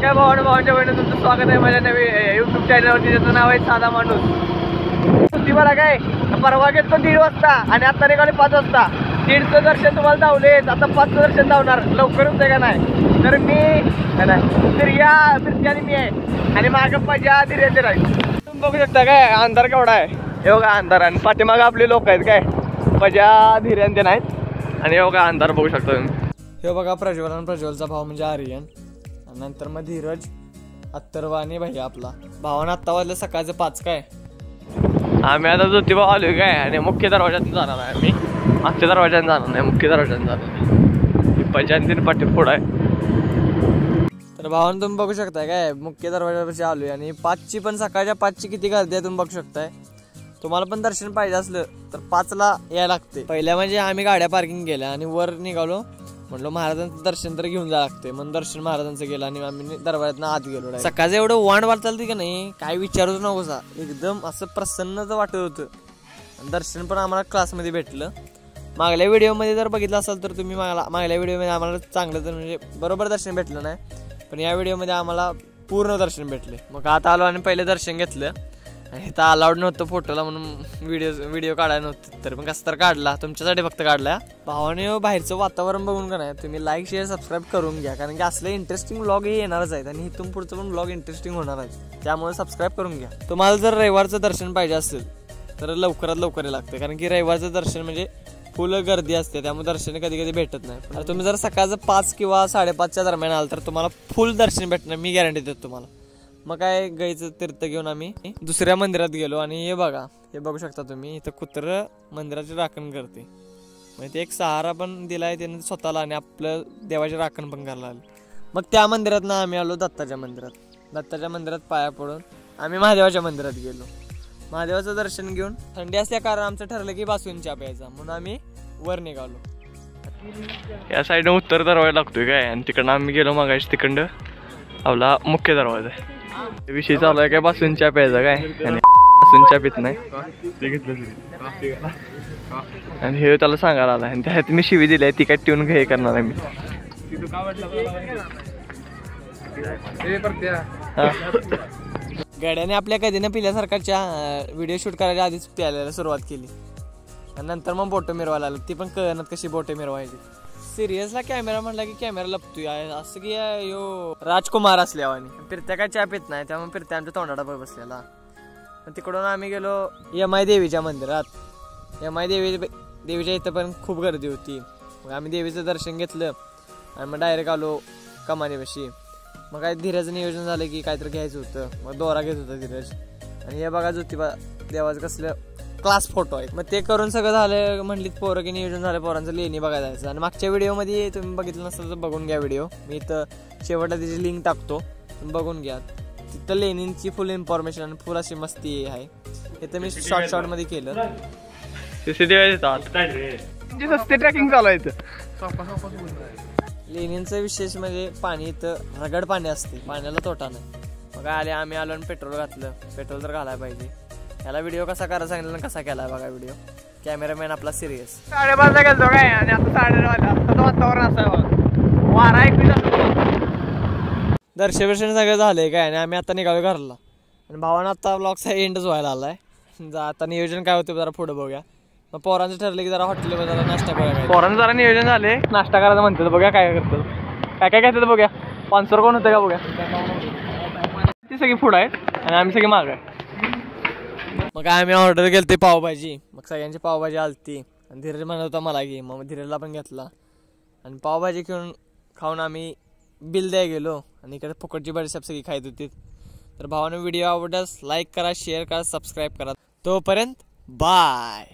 नमस्कार भावांच्या बहिणी, तुमचं स्वागत आहे माझ्या नवीन यूट्यूब चॅनलवरती, ज्याचं नाव आहे साधा माणूस. तुम्ही मला काय परवा घेतो 1:30 वाजता आणि आता निघाले 5 वाजता. 1:30चं दर्शन तुम्हाला धावले, आता 5चं दर्शन धावणार. लवकर होतंय का नाही? तर मी फिरत्याने मी आहे आणि मागं पाहिजे धीरेंद्र आहे. तुम्ही बघू शकता काय अंधार केवढा आहे. हे बघा अंधार, आणि पाठीमागं आपले लोक आहेत काय पजा धीरेंद्र नाहीत. आणि हे बघा अंधार बघू शकता तुम्ही. हे बघा प्रज्वल आणि प्रज्वलचा भाव म्हणजे आर्यन, नंतर मग धीरज, अत्तरवा आणि भैया आपला. भावानं आत्ता वाजलं सकाळचं 5 काय. आम्ही आता ज्योतिबा आलोय काय, आणि मुख्य दरवाज्यातून जाणार आहे. आम्ही मागच्या दरवाज्याने जाणार नाही, मुख्य दरवाज्याने जाणार. पंचायतीने पाठी पुढं आहे. तर भावानं तुम्ही बघू शकताय काय मुख्य दरवाज्यापाशी आलोय, आणि 5ची पण सकाळच्या 5ची किती गर्दी आहे तुम्ही बघू शकताय. तुम्हाला पण दर्शन पाहिजे असलं तर 5ला यायला लागते. पहिल्या म्हणजे आम्ही गाड्या पार्किंग केल्या आणि वर निघालो. म्हणलो महाराजांचं दर्शन तर घेऊन जावं लागते, मग दर्शन महाराजांचं गेलं आणि आम्ही दरबारातनं आत गेलो. सकाळचं एवढं वाण वाट चालते का नाही, काय विचारूच नको सा. एकदम असं प्रसन्नच वाटत होतं. दर्शन पण आम्हाला क्लासमध्ये भेटलं. मागल्या व्हिडिओमध्ये जर बघितलं असाल तर तुम्ही मागल्या व्हिडिओमध्ये आम्हाला चांगलं तर म्हणजे बरोबर दर्शन भेटलं नाही, पण या व्हिडिओमध्ये आम्हाला पूर्ण दर्शन भेटले. मग आता आलो आणि पहिले दर्शन घेतलं. आणि इथं अलाउड नव्हतं फोटोला म्हणून व्हिडिओ काढायला नव्हतं, तर पण कसं तर काढला, तुमच्यासाठी फक्त काढला. भावाने बाहेरचं वातावरण बघून का नाही तुम्ही लाईक शेअर सबस्क्राईब करून घ्या, कारण की असले इंटरेस्टिंग व्लॉग हे येणारच आहेत आणि इथून पुढचं पण व्लॉग इंटरेस्टिंग होणार आहे. त्यामुळे सबस्क्राईब करून घ्या. तुम्हाला जर रविवारचं दर्शन पाहिजे असेल तर लवकरात लवकर लागतं, कारण की रविवारचं दर्शन म्हणजे फुल गर्दी असते, त्यामुळे दर्शन कधी कधी भेटत नाही. पण तुम्ही जर सकाळचं 5 किंवा 5:30च्या दरम्यान आल तर तुम्हाला फुल दर्शन भेटणार, मी गॅरंटी देतो तुम्हाला. मग काय गाईचं तीर्थ घेऊन आम्ही दुसऱ्या मंदिरात गेलो. आणि हे बघा, हे बघू शकता तुम्ही, इथं कुत्रं मंदिराची राखण करते. म्हणजे ते एक सहारा पण दिलाय त्याने स्वतःला, आणि आपलं देवाची राखण पण करायला आली. मग त्या मंदिरात ना आम्ही आलो दत्ताच्या मंदिरात. दत्ताच्या मंदिरात पाया पडून आम्ही महादेवाच्या मंदिरात गेलो. महादेवाचं दर्शन घेऊन थंडी असल्या कारण आमचं ठरलं की बासून चहा प्यायचा, म्हणून आम्ही वर निघालो. या साईडनं उत्तर दरवाजा लागतोय काय, आणि तिकडनं आम्ही गेलो मागाशी तिकडं आपला मुख्य दरवाजा आहे. विषय चालू आहे काय बासून चहा प्यायचा काय, आणि बासून चहा पित नाही आणि हे त्याला सांगायला आला, आणि त्यात मी शिवी दिली आहे ती काय ट्यून घे करणार आहे मी. गाड्याने आपल्या कधी न पिल्यासारखाच्या व्हिडिओ शूट करायच्या आधीच प्यायला सुरुवात केली, आणि नंतर मग बोटं मिरवायला आलं. ती पण कळणार कशी बोटं मिरवायची. सिरियसला कॅमेरा म्हणला की कॅमेरा लपतोय, असं की यो राजकुमार असल्यावानी. फिरत्या काय चहा पित नाही, त्यामुळे फिरत्या आमच्या तोंडाला बसलेला. तिकडून आम्ही गेलो यमाई देवीच्या मंदिरात. यमाई देवीच्या इथं पण खूप गर्दी होती. मग आम्ही देवीचं दर्शन घेतलं आणि मग डायरेक्ट आलो कमानीपाशी. मग काय धीरजचं नियोजन झालं की काहीतरी घ्यायचं होतं, मग दोरा घेत होता धीरज. आणि हे बघा ज्योतिबा देवाचं कसलं क्लास फोटो आहे. मग ते करून सगळं झालं, म्हणलीत पोरं की नियोजन झालं पोरांचं लेणी बघायला जायचं. आणि मागच्या व्हिडिओमध्ये तुम्ही बघितलं नसेल तर बघून घ्या व्हिडिओ, मी इथं शेवटला त्याची लिंक टाकतो, तुम्ही बघून घ्या. तिथं लेणींची फुल इन्फॉर्मेशन आणि फुल अशी मस्ती आहे. इथं मी शॉर्ट मध्ये केलं. ट्रॅकिंग चालू आहे. लेणींचं विशेष म्हणजे पाणी इथं रगड पाणी असते, पाण्याला तोटा नाही. मग आले आम्ही आलो आणि पेट्रोल घातलं. पेट्रोल तर घालायला पाहिजे. याला व्हिडिओ कसा करायला सांगितलं आणि कसा केलाय बघा व्हिडिओ. कॅमेरामॅन आपला सिरियस. 5:30 गेलो काय, आणि आता 9:30 आताचं वातावरण असं आहे, वारा दर्शन सगळं झालंय काय, आणि आम्ही आता निघालो घरला. आणि भावानं आता ब्लॉगचा एंडच व्हायला आलाय. आता नियोजन काय होतं जरा पुढे बघूया. मग पोरांचं ठरलं की जरा हॉटेलवर जरा नाश्ता करूया. पोरांचं जरा नियोजन झाले, नाश्ता करायचं म्हणतात. बघा काय करतात, काय काय घेतात बघूया. स्पॉन्सर कोण होतं का बघूया. ती सगळी पुढं आहेत आणि आम्ही सगळी मागं आहे. मग आम्ही ऑर्डर केली पावभाजी. मग सगळ्यांची पावभाजी आलती, आणि धीरज म्हणत होता मला घे, मग धीरजला पण घेतला. आणि पावभाजी खाऊन आम्ही बिल द्यायला गेलो, आणि इकडे फुकटची बडीशेप सगळी खायत होती. तर भावानं व्हिडिओ आवडल्यास लाईक करा, शेअर करा, सबस्क्राईब करा. तोपर्यंत बाय.